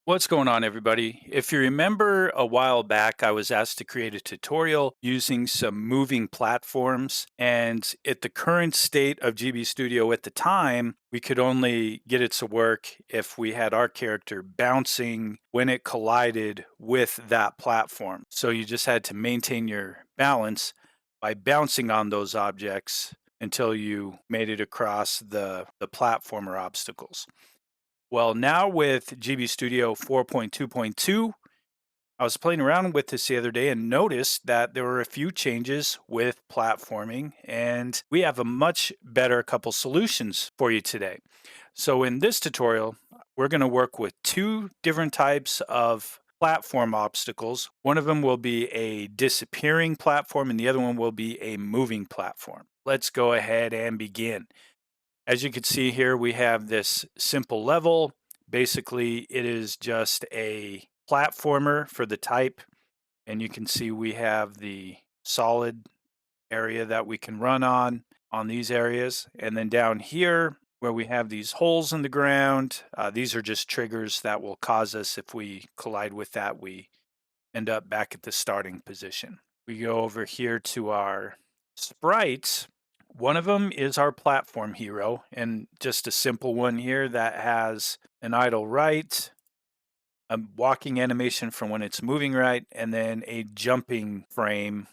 What's going on, everybody? If you remember a while back, I was asked to create a tutorial using some moving platforms. And at the current state of GB Studio at the time, we could only get it to work if we had our character bouncing when it collided with that platform. So you just had to maintain your balance by bouncing on those objects until you made it across the platform or obstacles. Well, now with GB Studio 4.2.2, I was playing around with this the other day and noticed that there were a few changes with platforming, and we have a much better couple solutions for you today. So in this tutorial, we're going to work with two different types of platform obstacles. One of them will be a disappearing platform, and the other one will be a moving platform. Let's go ahead and begin. As you can see here, we have this simple level. Basically, it is just a platformer for the type. And you can see we have the solid area that we can run on these areas. And then down here, where we have these holes in the ground, these are just triggers that will cause us, if we collide with that, we end up back at the starting position. We go over here to our sprites. One of them is our platform hero, and just a simple one here that has an idle right, a walking animation from when it's moving right, and then a jumping frame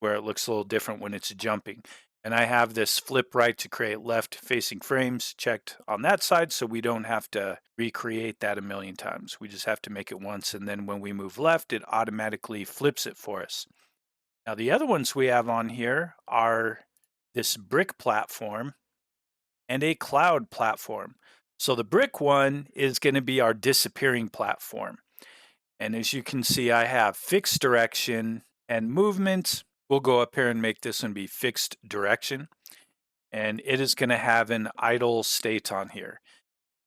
where it looks a little different when it's jumping. And I have this flip right to create left facing frames checked on that side, so we don't have to recreate that a million times. We just have to make it once, and then when we move left, it automatically flips it for us. Now the other ones we have on here are this brick platform and a cloud platform. So the brick one is going to be our disappearing platform. And as you can see, I have fixed direction and movement. We'll go up here and make this one be fixed direction. And it is going to have an idle state on here.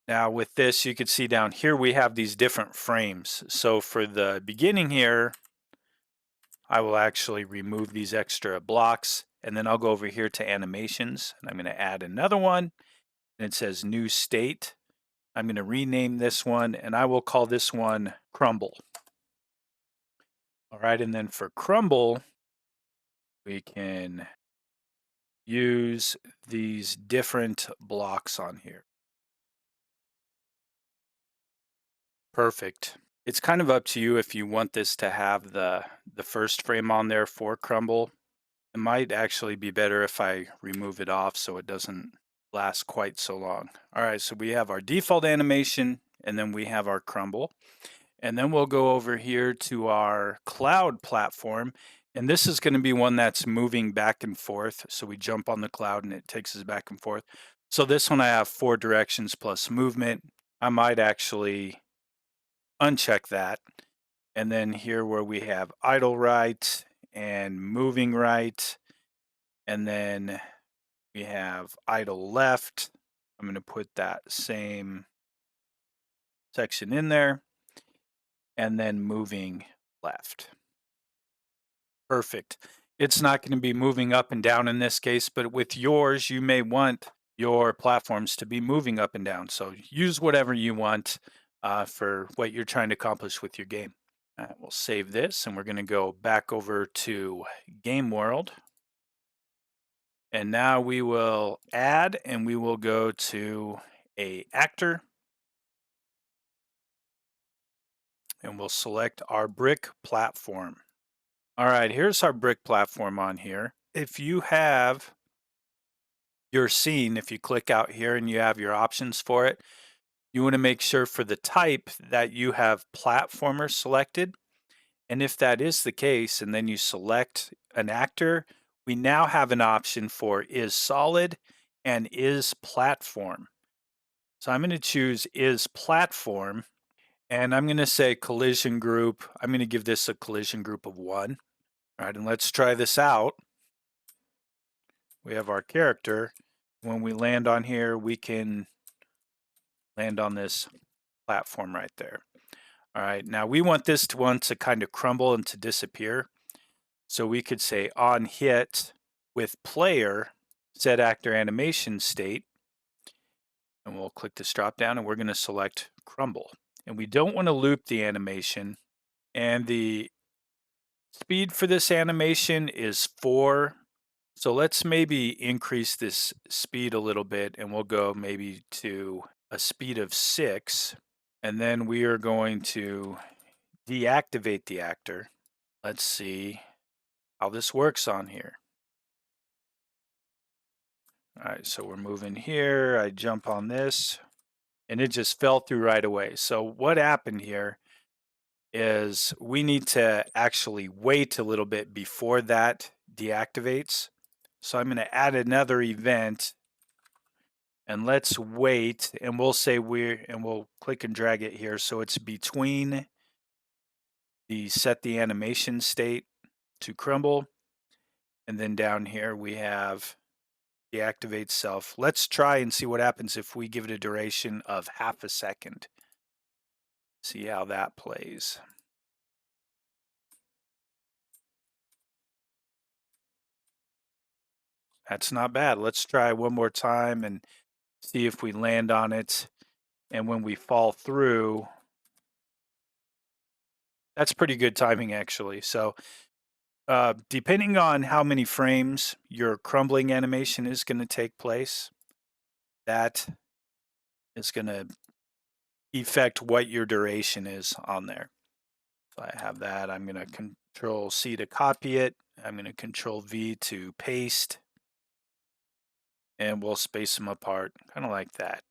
Now with this, you can see down here, we have these different frames. So for the beginning here, I will actually remove these extra blocks, and then I'll go over here to animations, and I'm going to add another one, and it says new state. I'm going to rename this one, and I will call this one Crumble. All right, and then for Crumble, we can use these different blocks on here. Perfect. It's kind of up to you if you want this to have the first frame on there for Crumble. It might actually be better if I remove it off so it doesn't last quite so long. All right, so we have our default animation, and then we have our Crumble. And then we'll go over here to our cloud platform. And this is going to be one that's moving back and forth. So we jump on the cloud and it takes us back and forth. So this one I have 4 directions plus movement. I might actually uncheck that. And then here where we have idle right and moving right, and then we have idle left. I'm going to put that same section in there, and then moving left. Perfect. It's not going to be moving up and down in this case, but with yours, you may want your platforms to be moving up and down. So use whatever you want for what you're trying to accomplish with your game. We'll save this, and we're going to go back over to Game World. And now we will add, and we will go to a actor, and we'll select our brick platform. All right, here's our brick platform on here. If you have your scene, if you click out here and you have your options for it, you want to make sure for the type that you have platformer selected. And if that is the case, and then you select an actor, we now have an option for is solid and is platform. So I'm going to choose is platform, and I'm going to say collision group. I'm going to give this a collision group of 1. All right, and let's try this out. We have our character. When we land on here, we can land on this platform right there. All right, now we want this one to kind of crumble and to disappear. So we could say on hit with player, set actor animation state, and we'll click this drop down, and we're going to select crumble. And we don't want to loop the animation. And the speed for this animation is 4. So let's maybe increase this speed a little bit, and we'll go maybe to a speed of 6. And then we are going to deactivate the actor. Let's see how this works on here. All right, so we're moving here. I jump on this, and it just fell through right away. So what happened here is we need to actually wait a little bit before that deactivates. So I'm going to add another event, and let's wait, and we'll say we'll click and drag it here so it's between the set the animation state to crumble, and then down here we have deactivate self. Let's try and see what happens if we give it a duration of half a second. See how that plays. That's not bad. Let's try one more time and see if we land on it. And when we fall through, that's pretty good timing actually. So depending on how many frames your crumbling animation is going to take place, that is going to affect what your duration is on there. So I have that. I'm going to Control C to copy it. I'm going to Control V to paste. And we'll space them apart, kind of like that.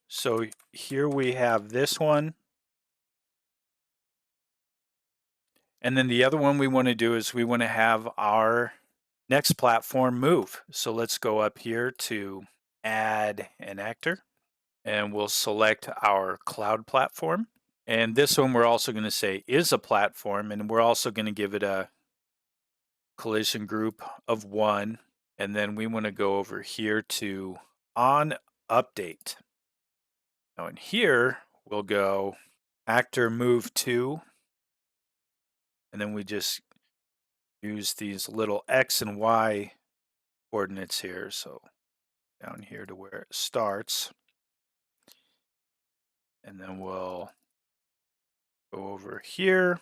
So here we have this one. And then the other one we want to do is we want to have our next platform move. So let's go up here to add an actor, and we'll select our cloud platform. And this one we're also going to say is a platform, and we're also going to give it a collision group of 1. And then we want to go over here to on update. Now in here, we'll go actor move 2. And then we just use these little X and Y coordinates here. So down here to where it starts. And then we'll go over here.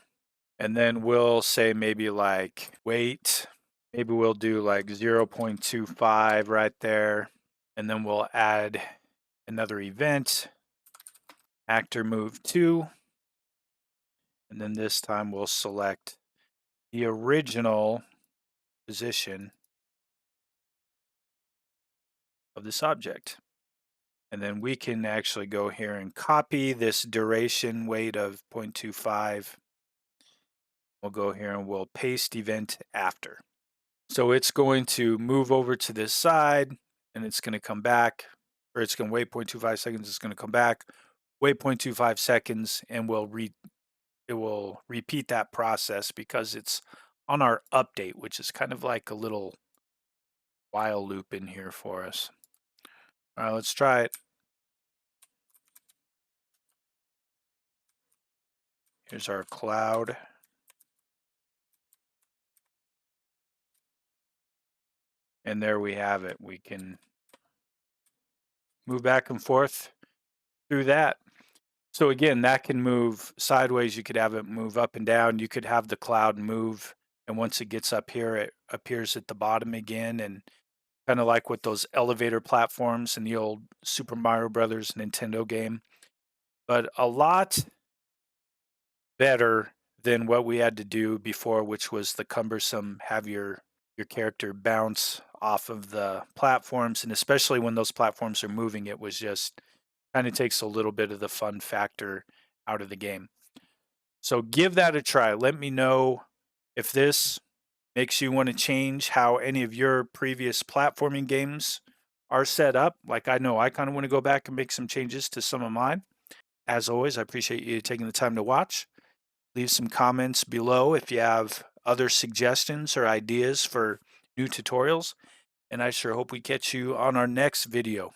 And then we'll say maybe like wait. Maybe we'll do like 0.25 right there. And then we'll add another event, actor move 2. And then this time we'll select the original position of this object. And then we can actually go here and copy this duration weight of 0.25. We'll go here and we'll paste event after. So it's going to move over to this side, and it's going to come back, or it's going to wait 0.25 seconds. It's going to come back, wait 0.25 seconds, and it will repeat that process because it's on our update, which is kind of like a little while loop in here for us. All right, let's try it. Here's our cloud. And there we have it. We can move back and forth through that. So again, that can move sideways. You could have it move up and down. You could have the cloud move, and once it gets up here, it appears at the bottom again, and kind of like with those elevator platforms in the old Super Mario Brothers Nintendo game. But a lot better than what we had to do before, which was the cumbersome have your character bounce off of the platforms, and especially when those platforms are moving, it was just kind of takes a little bit of the fun factor out of the game. So give that a try. Let me know if this makes you want to change how any of your previous platforming games are set up. Like I know I kind of want to go back and make some changes to some of mine. As always, I appreciate you taking the time to watch. Leave some comments below if you have other suggestions or ideas for new tutorials. And I sure hope we catch you on our next video.